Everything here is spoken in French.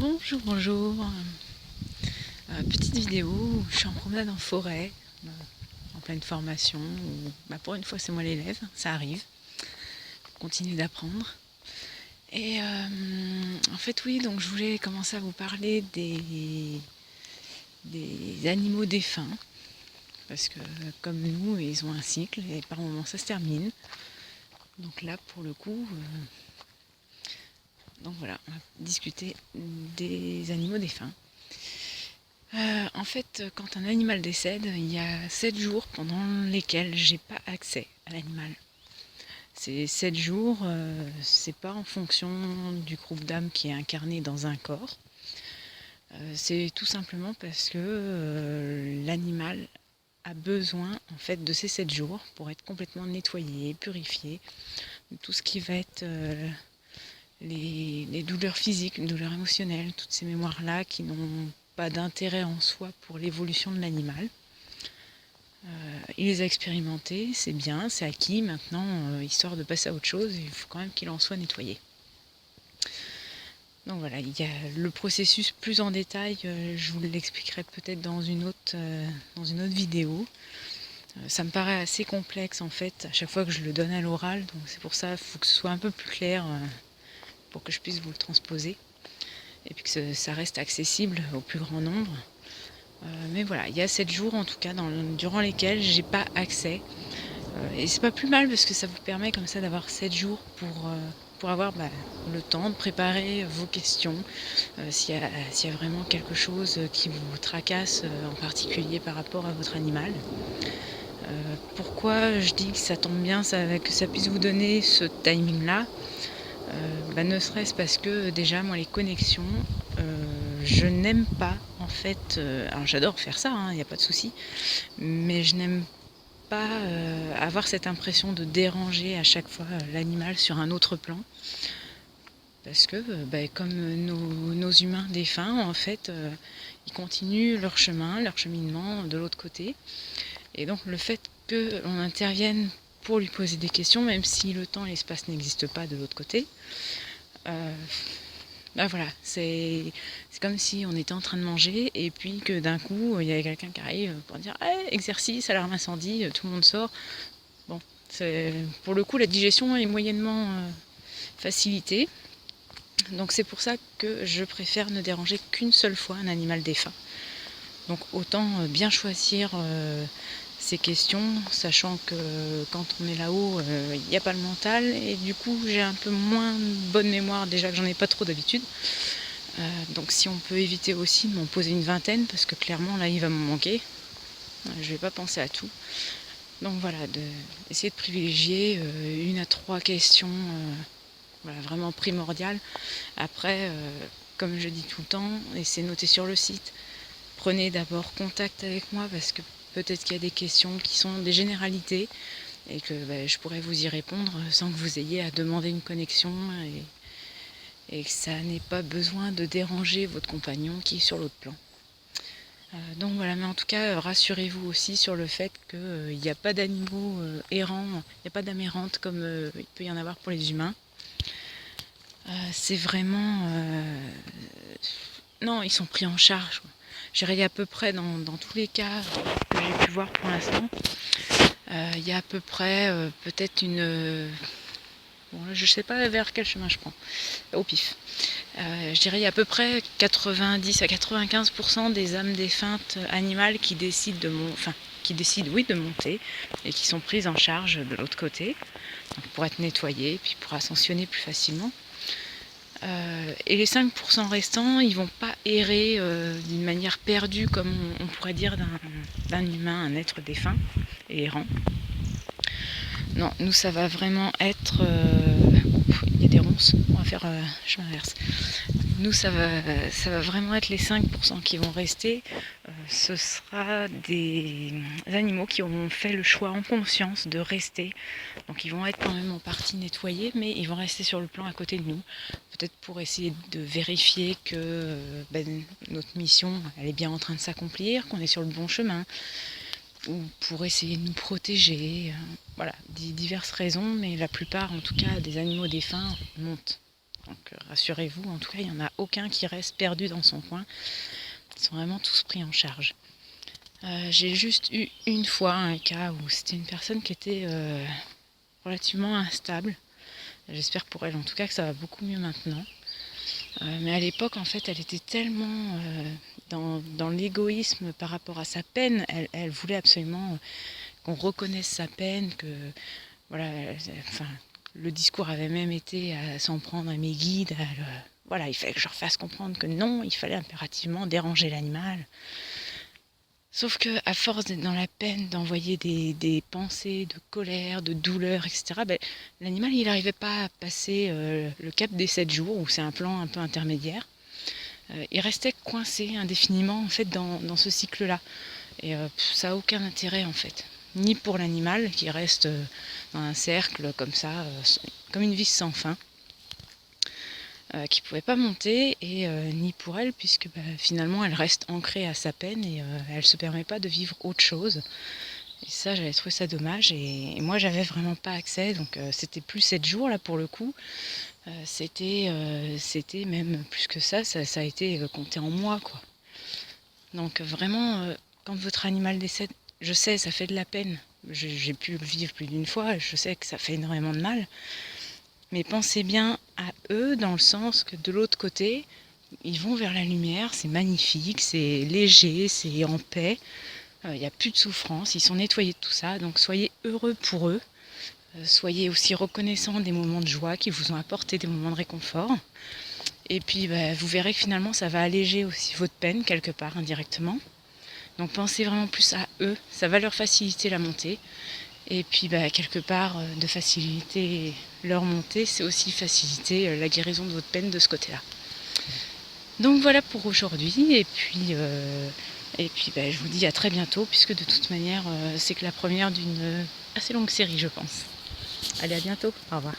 Bonjour, bonjour. Petite vidéo où je suis en promenade en forêt, en pleine formation. Pour une fois, c'est moi l'élève, ça arrive. Continue d'apprendre. Et en fait, oui, donc je voulais commencer à vous parler des animaux défunts. Parce que, comme nous, ils ont un cycle et par moments ça se termine. Donc là, pour le coup, donc voilà, on va discuter des animaux défunts. En fait, quand un animal décède, il y a 7 jours pendant lesquels j'ai pas accès à l'animal. Ces 7 jours, c'est pas en fonction du groupe d'âmes qui est incarné dans un corps. C'est tout simplement parce que l'animal a besoin en fait de ces 7 jours pour être complètement nettoyé, purifié, de tout ce qui va être les douleurs physiques, les douleurs émotionnelles, toutes ces mémoires-là qui n'ont pas d'intérêt en soi pour l'évolution de l'animal. Il les a expérimentés, c'est bien, c'est acquis. Maintenant, histoire de passer à autre chose, il faut quand même qu'il en soit nettoyé. Donc voilà, il y a le processus plus en détail, je vous l'expliquerai peut-être dans une autre vidéo. Ça me paraît assez complexe en fait, à chaque fois que je le donne à l'oral, donc c'est pour ça qu'il faut que ce soit un peu plus clair pour que je puisse vous le transposer. Et puis que ça reste accessible au plus grand nombre. Mais voilà, il y a 7 jours en tout cas durant lesquels j'ai pas accès. Et c'est pas plus mal parce que ça vous permet comme ça d'avoir 7 jours pour avoir le temps de préparer vos questions. S'il y a vraiment quelque chose qui vous tracasse en particulier par rapport à votre animal. Pourquoi je dis que ça tombe bien que ça puisse vous donner ce timing-là, ne serait-ce parce que déjà moi les connexions, je n'aime pas en fait, alors j'adore faire ça, il n'y a pas de souci, mais je n'aime pas avoir cette impression de déranger à chaque fois l'animal sur un autre plan. Parce que comme nos humains défunts, en fait, ils continuent leur chemin, leur cheminement de l'autre côté. Et donc le fait qu'on intervienne pour lui poser des questions, même si le temps et l'espace n'existent pas de l'autre côté, voilà, c'est comme si on était en train de manger et puis que d'un coup il y a quelqu'un qui arrive pour dire hey, exercice, alarme incendie, tout le monde sort. Bon, pour le coup la digestion est moyennement facilitée. Donc c'est pour ça que je préfère ne déranger qu'une seule fois un animal défunt. Donc autant bien choisir ces questions, sachant que quand on est là-haut, il n'y a pas le mental, et du coup j'ai un peu moins bonne mémoire, déjà que j'en ai pas trop d'habitude. Donc si on peut éviter aussi de m'en poser une vingtaine, parce que clairement là il va me manquer, je vais pas penser à tout. Donc voilà, essayer de privilégier 1 à 3 questions vraiment primordiales. Après, comme je dis tout le temps, et c'est noté sur le site, prenez d'abord contact avec moi parce que peut-être qu'il y a des questions qui sont des généralités et que je pourrais vous y répondre sans que vous ayez à demander une connexion et que ça n'ait pas besoin de déranger votre compagnon qui est sur l'autre plan. Donc voilà, mais en tout cas, rassurez-vous aussi sur le fait qu'il n'y a pas d'animaux errants, il n'y a pas d'âme errante comme il peut y en avoir pour les humains. C'est vraiment... non, ils sont pris en charge. J'irai à peu près dans tous les cas que j'ai pu voir pour l'instant. Il y a à peu près peut-être bon, je sais pas vers quel chemin je prends, au pif. Je dirais il y a à peu près 90 à 95% des âmes défuntes animales qui décident de monter et qui sont prises en charge de l'autre côté, donc pour être nettoyées puis pour ascensionner plus facilement. Et les 5% restants, ils vont pas errer d'une manière perdue comme on pourrait dire d'un humain, un être défunt et errant. Non, nous ça va vraiment être... il y a des ronces, on va faire chemin inverse. Nous ça va vraiment être les 5% qui vont rester. Ce sera des animaux qui auront fait le choix en conscience de rester. Donc ils vont être quand même en partie nettoyés, mais ils vont rester sur le plan à côté de nous. Peut-être pour essayer de vérifier que notre mission elle est bien en train de s'accomplir, qu'on est sur le bon chemin, ou pour essayer de nous protéger. Voilà, diverses raisons, mais la plupart en tout cas des animaux défunts montent. Donc rassurez-vous, en tout cas, il n'y en a aucun qui reste perdu dans son coin. Ils sont vraiment tous pris en charge. J'ai juste eu une fois un cas où c'était une personne qui était relativement instable. J'espère pour elle en tout cas que ça va beaucoup mieux maintenant. Mais à l'époque, en fait, elle était tellement dans l'égoïsme par rapport à sa peine. Elle voulait absolument qu'on reconnaisse sa peine, que voilà, enfin, le discours avait même été à s'en prendre à mes guides. Voilà, il fallait que je leur fasse comprendre que non, il fallait impérativement déranger l'animal. Sauf que à force d'être dans la peine, d'envoyer des pensées de colère, de douleur, etc., l'animal il n'arrivait pas à passer le cap des 7 jours, où c'est un plan un peu intermédiaire. Il restait coincé indéfiniment en fait dans ce cycle-là. Et ça n'a aucun intérêt en fait. Ni pour l'animal qui reste dans un cercle comme ça, comme une vis sans fin. Qui ne pouvait pas monter, et ni pour elle, puisque finalement elle reste ancrée à sa peine et elle ne se permet pas de vivre autre chose. Et ça, j'avais trouvé ça dommage, et moi j'avais vraiment pas accès, donc c'était plus 7 jours là pour le coup, c'était même plus que ça, ça a été compté en mois quoi. Donc vraiment, quand votre animal décède, je sais, ça fait de la peine, j'ai pu le vivre plus d'une fois, je sais que ça fait énormément de mal. Mais pensez bien à eux dans le sens que de l'autre côté, ils vont vers la lumière, c'est magnifique, c'est léger, c'est en paix, il n'y a plus de souffrance, ils sont nettoyés de tout ça, donc soyez heureux pour eux, soyez aussi reconnaissants des moments de joie qui vous ont apporté des moments de réconfort. Et puis vous verrez que finalement ça va alléger aussi votre peine quelque part indirectement. Donc pensez vraiment plus à eux, ça va leur faciliter la montée. Et puis quelque part, de faciliter leur montée, c'est aussi faciliter la guérison de votre peine de ce côté-là. Donc voilà pour aujourd'hui, et puis je vous dis à très bientôt, puisque de toute manière, c'est que la première d'une assez longue série, je pense. Allez, à bientôt, au revoir.